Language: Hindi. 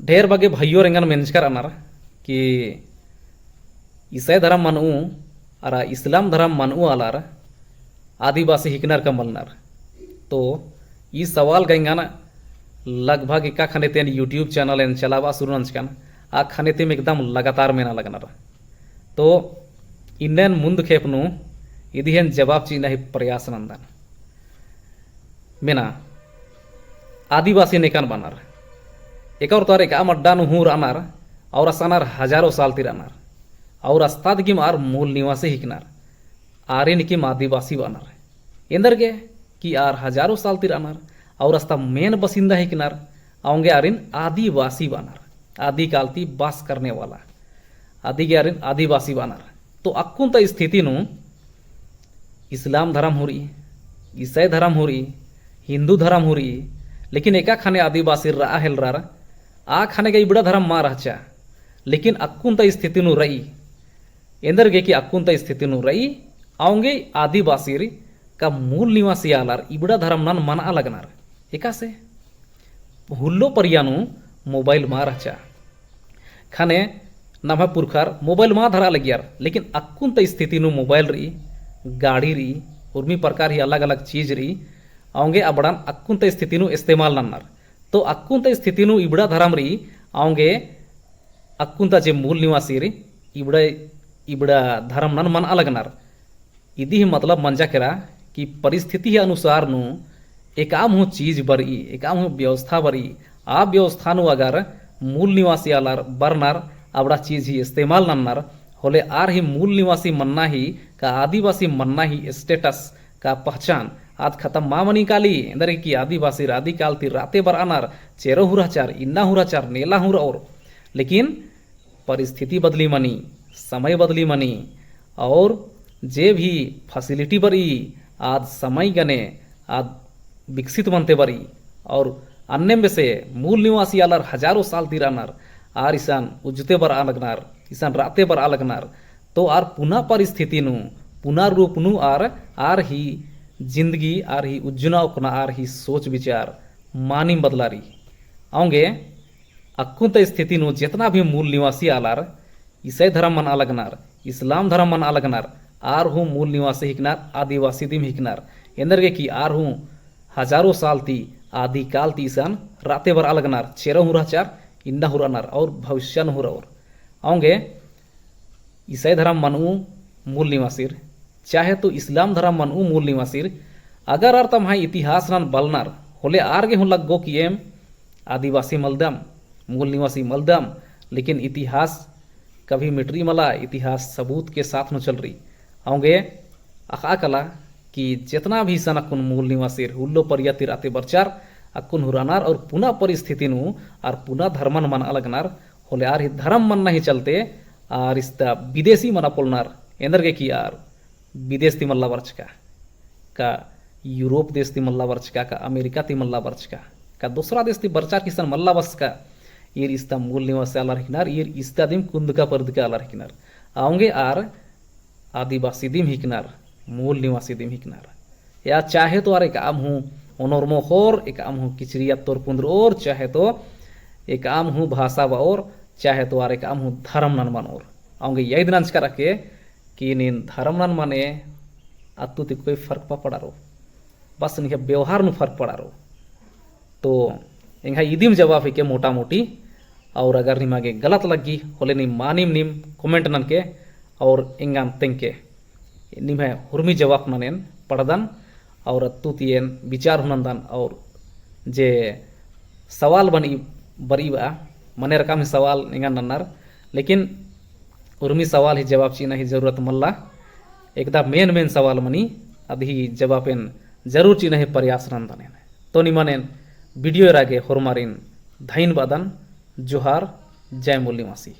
ढेर बगे भाइयों रेंगन मेंचकर अनार कि ईसाई धर्म मनू और इस्लाम धर्म मनू आलार आदिवासी हिकनर का मलनर। तो ये सवाल गंगाना लगभग एका खाने तेन यूट्यूब चैनल एन चलावा सुरुनच कान आ खाने तेम एकदम लगातार मेना लगनर। तो इन्नन मुंद खेपनु इदिहन जवाब चीना ही प्रयास नंदन मेना आदिवासी नेकान बनार एक और तार एक अड्डा हूर अनार और असनार हजारों साल तिर अनार और अस्ताद किम आर मूल निवासी हिकनार आर्यन किम आदिवासी बनार इंदर के कि आर हजारों साल तिर अनार और अस्ता मेन बसिंदा हिकनार आउंगे आर्यन आदिवासी बनार आदि कालती बास करने वाला आदि के आर्यन आदिवासी बनार। तो अक्कुंत स्थिति नु इस्लाम धर्म हो रही ईसाई धर्म हो रही हिंदू धर्म हो रही लेकिन एका खाने आदिवासी रा हेलरार आ खाने का इबड़ा धर्म मा रहचा लेकिन अक्कुंत स्थिति नु रही एंदर गे कि अक्कुंत स्थिति नु रही आउंगे आदिवासी का मूल निवासी आलार इबड़ा धर्म नन मना लगनार एका से हुल्लो परियानु मोबाइल मा रहचा खाने नभा पुरखार मोबाइल मा धरा लगियार लेकिन अक्कुंत स्थिति नु मोबाइल रही गाड़ी रही उर्मी प्रकार ही अलग अलग चीज रही आउंगे अबड़ान अक्कुंत स्थिति नु इस्तेमाल नन्नार। तो अक्कुंत स्थिति नु इबड़ा धर्म रही आउंगे अक्कुंत जे मूल निवासी री इबड़ा इबड़ा धर्म नन मन अलगनार इदी मतलब मंजा केरा कि परिस्थिति अनुसार नु एकाम हूँ चीज बरी एकाम हूँ व्यवस्था बरी आ व्यवस्था नु अगर मूल निवासी आलार बरनार अबड़ा चीज ही इस्तेमाल नन्नार होले आर ही मूल निवासी मन्ना ही का आदिवासी मन्ना ही स्टेटस का पहचान आज खत्म मामनी काली इंदर की आदिवासी राधि काल ती राते बर अनार चेरो हुराचार इन्ना हुराचार नेला हुरा और लेकिन परिस्थिति बदली मनी समय बदली मनी और जे भी फैसिलिटी बरी आज समय गने आज विकसित बनते बरी और अन्य में से मूल निवासी आलर हजारों साल तिरानार आर ईसान उजते बर आलगनार ईसान राते बर आलगनार। तो आर पुनः परिस्थिति नु पुनः रूप नु आर ही जिंदगी आर ही उज्जुना उकना आर ही सोच विचार मानी बदलारी आउंगे अक्कुंत स्थिति नु जितना भी मूल निवासी आलार ईसाई धर्म मन अलगनार इस्लाम धर्म मन अलगनार आर हूँ मूल निवासी हिकनार आदिवासी दिम हिकनार एंदर के कि आर हूँ हजारों साल ती आदि काल ती ईसान राते बर अलगनार चेरो हुराचार इन्ना हुरानार और भविष्य हुरा और आउंगे ईसाई धर्म मनू मूल निवासीर चाहे तो इस्लाम धर्म मनू मूल निवासीर अगर आर तम इतिहास रन बलनार होले आर गे हूँ लगो कि एम आदिवासी मलदम मूल निवासी मलदम लेकिन इतिहास कभी मिटरी मला इतिहास सबूत के साथ न चल रही आउंगे अका कला कि जितना भी सन अकुन मूल निवासी हुल्लो परियाति राते बरचार अकुन हुरानार और पुनः परिस्थिति नु और पुनः धर्मन मन अलगनार होले आर ही धर्म मन नहीं चलते आर इस्ता विदेशी मना पोलनार एंदर के कि यार विदेश ती मल्ला वर्चका का यूरोप देश ती मल्ला वर्चका का अमेरिका ती मल्ला वर्चका का दूसरा देश ती बरचार किसान मल्ला वर्चका ये इस्ता मूल निवासी आला रखनार ये इस्ता दिम कुंदका पर्दका आला रखनार आउंगे आर आदिवासी दिम हिकनार मूल निवासी दिम हिकनार या चाहे तो आर एक आम हूँ ओनोरमो और एक आम हूँ किचरिया तोर पुंद्र और चाहे तो एक आम हूँ भाषा व और चाहे तो आर एक आम हूँ धर्म नन मन और आउंगे यही दिन अंच रखे कि नीन धर्म नन माने अतु ती कोई फर्क पा पड़ा रो बस इनके व्यवहार नु फर्क पड़ा रो। तो इंगा इदिम जवाब है के मोटा मोटी और अगर निमागे गलत लगी होले नी मानिम निम कमेंट नन के और इंगान तेंके निम है हुर्मी जवाब ननेन पढ़दन और तुतियन विचार हुनंदन और जे सवाल बनी बरीबा मने रकम ही सवाल इंगान नन्नर लेकिन उर्मी सवाल ही जवाब चीना ही जरूरत मल्ला एकदम मेन सवाल मनी अधी जवाबेन जरूर चीना ही प्रयास नंदनेन। तो निमनेन वीडियो रागे होरमारिन धैन बादन जोहार जय मूल निवासी।